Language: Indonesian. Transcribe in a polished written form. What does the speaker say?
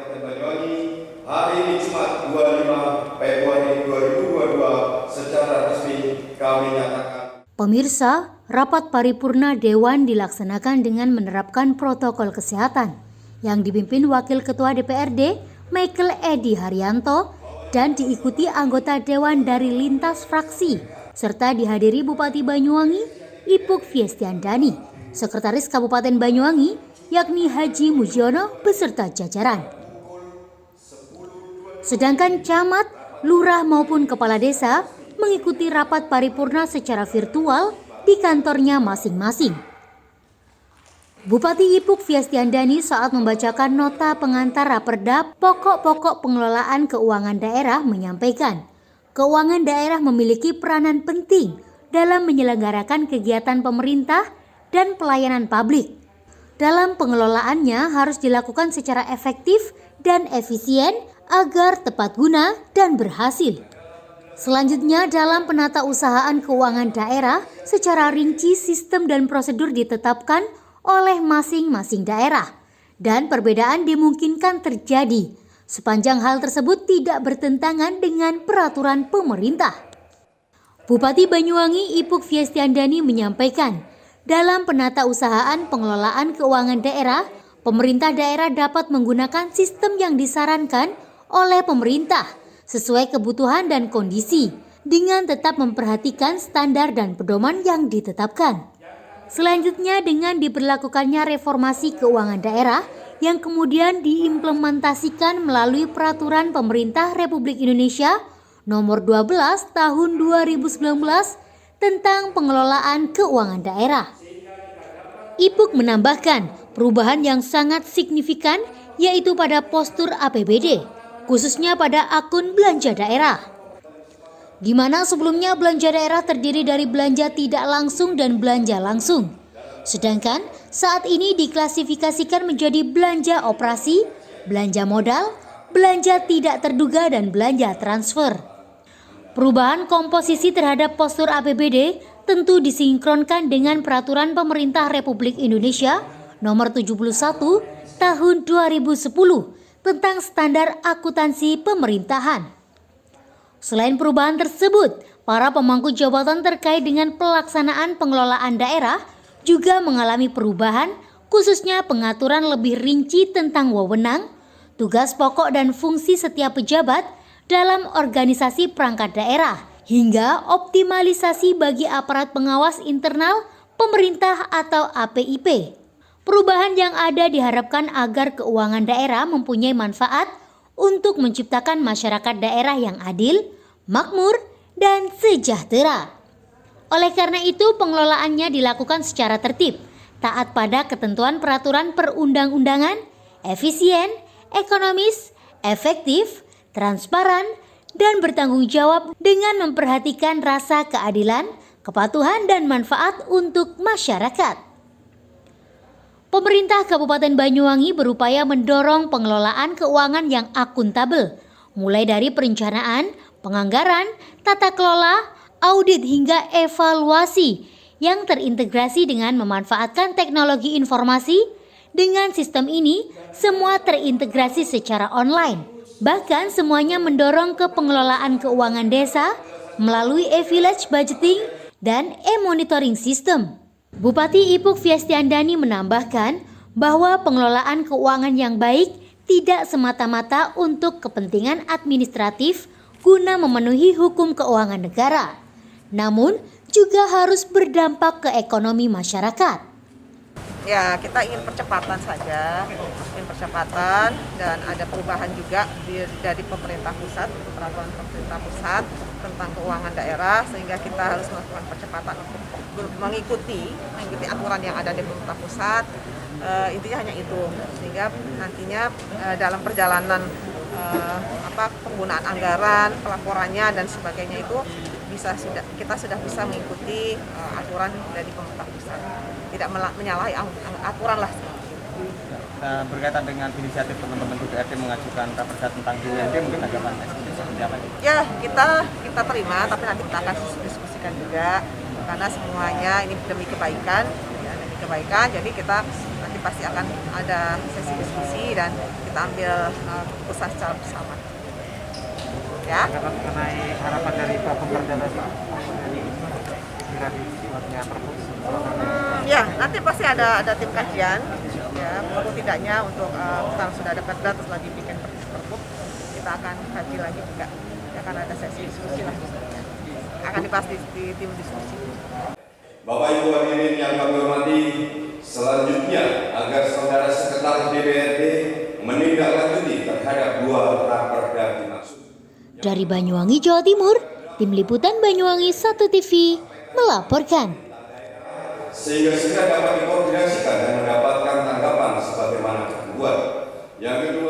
Banyuwangi hari ini Jumat 25 Februari 2022 secara resmi kami nyatakan. Pemirsa, rapat paripurna Dewan dilaksanakan dengan menerapkan protokol kesehatan yang dipimpin Wakil Ketua DPRD Michael Edi Haryanto dan diikuti anggota Dewan dari lintas fraksi serta dihadiri Bupati Banyuwangi Ipuk Fiestiandani, Sekretaris Kabupaten Banyuwangi yakni Haji Mujiono beserta jajaran. Sedangkan camat, lurah maupun kepala desa mengikuti rapat paripurna secara virtual di kantornya masing-masing. Bupati Ipuk Fiestiandani saat membacakan nota pengantar Raperda pokok-pokok pengelolaan keuangan daerah menyampaikan, keuangan daerah memiliki peranan penting dalam menyelenggarakan kegiatan pemerintah dan pelayanan publik. Dalam pengelolaannya harus dilakukan secara efektif dan efisien agar tepat guna dan berhasil. Selanjutnya dalam penatausahaan keuangan daerah secara rinci sistem dan prosedur ditetapkan oleh masing-masing daerah dan perbedaan dimungkinkan terjadi sepanjang hal tersebut tidak bertentangan dengan peraturan pemerintah. Bupati Banyuwangi Ipuk Fiestiandani menyampaikan, dalam penatausahaan pengelolaan keuangan daerah, pemerintah daerah dapat menggunakan sistem yang disarankan oleh pemerintah sesuai kebutuhan dan kondisi dengan tetap memperhatikan standar dan pedoman yang ditetapkan. Selanjutnya dengan diberlakukannya reformasi keuangan daerah yang kemudian diimplementasikan melalui Peraturan Pemerintah Republik Indonesia Nomor 12 Tahun 2019 tentang pengelolaan keuangan daerah. Ipuk menambahkan perubahan yang sangat signifikan yaitu pada postur APBD, khususnya pada akun belanja daerah. Di mana sebelumnya belanja daerah terdiri dari belanja tidak langsung dan belanja langsung. Sedangkan saat ini diklasifikasikan menjadi belanja operasi, belanja modal, belanja tidak terduga dan belanja transfer. Perubahan komposisi terhadap postur APBD tentu disinkronkan dengan Peraturan Pemerintah Republik Indonesia Nomor 71 Tahun 2010 tentang standar akuntansi pemerintahan. Selain perubahan tersebut, para pemangku jabatan terkait dengan pelaksanaan pengelolaan daerah juga mengalami perubahan, khususnya pengaturan lebih rinci tentang wewenang, tugas pokok dan fungsi setiap pejabat dalam organisasi perangkat daerah, hingga optimalisasi bagi aparat pengawas internal pemerintah atau APIP. Perubahan yang ada diharapkan agar keuangan daerah mempunyai manfaat untuk menciptakan masyarakat daerah yang adil, makmur, dan sejahtera. Oleh karena itu, pengelolaannya dilakukan secara tertib, taat pada ketentuan peraturan perundang-undangan, efisien, ekonomis, efektif, transparan, dan bertanggung jawab dengan memperhatikan rasa keadilan, kepatuhan, dan manfaat untuk masyarakat. Pemerintah Kabupaten Banyuwangi berupaya mendorong pengelolaan keuangan yang akuntabel, mulai dari perencanaan, penganggaran, tata kelola, audit hingga evaluasi yang terintegrasi dengan memanfaatkan teknologi informasi. Dengan sistem ini, semua terintegrasi secara online. Bahkan semuanya mendorong ke pengelolaan keuangan desa melalui e-village budgeting dan e-monitoring system. Bupati Ipuk Fiestiandani menambahkan bahwa pengelolaan keuangan yang baik tidak semata-mata untuk kepentingan administratif guna memenuhi hukum keuangan negara, namun juga harus berdampak ke ekonomi masyarakat. Ya, kita ingin percepatan saja, dan ada perubahan juga dari pemerintah pusat, peraturan pemerintah pusat tentang keuangan daerah, sehingga kita harus melakukan percepatan untuk mengikuti aturan yang ada di pemerintah pusat. Intinya hanya itu, sehingga nantinya dalam perjalanan penggunaan anggaran, pelaporannya dan sebagainya itu kita sudah bisa mengikuti aturan dari pemerintah pusat, tidak menyalahi aturan lah. Berkaitan dengan inisiatif teman-teman DPRD mengajukan raperda tentang DUND, mungkin tanggapan seperti apa? Ya, kita terima, tapi nanti kita akan diskusikan juga karena semuanya ini demi kebaikan, jadi kita nanti pasti akan ada sesi diskusi dan kita ambil keputusan secara bersama. Ya. Mengenai harapan dari Pak Pemperda tadi, kira dibuatnya perpu. Ya, nanti pasti ada tim kajian. Ya, perlu tidaknya untuk sekarang sudah ada perda terus lagi bikin perpu, kita akan kaji lagi juga. Akan ada sesi diskusi lah. Akan dibahas di tim diskusi. Bapak Ibu hadirin yang kami hormati, selanjutnya agar saudara sekretaris DPRD menindaklanjuti terhadap 2 raperda dimaksud. Dari Banyuwangi, Jawa Timur, Tim Liputan Banyuwangi 1 TV melaporkan. Sehingga segera dapat dikoordinasikan dan mendapatkan tanggapan sebagaimana ketentuan. Yang kedua,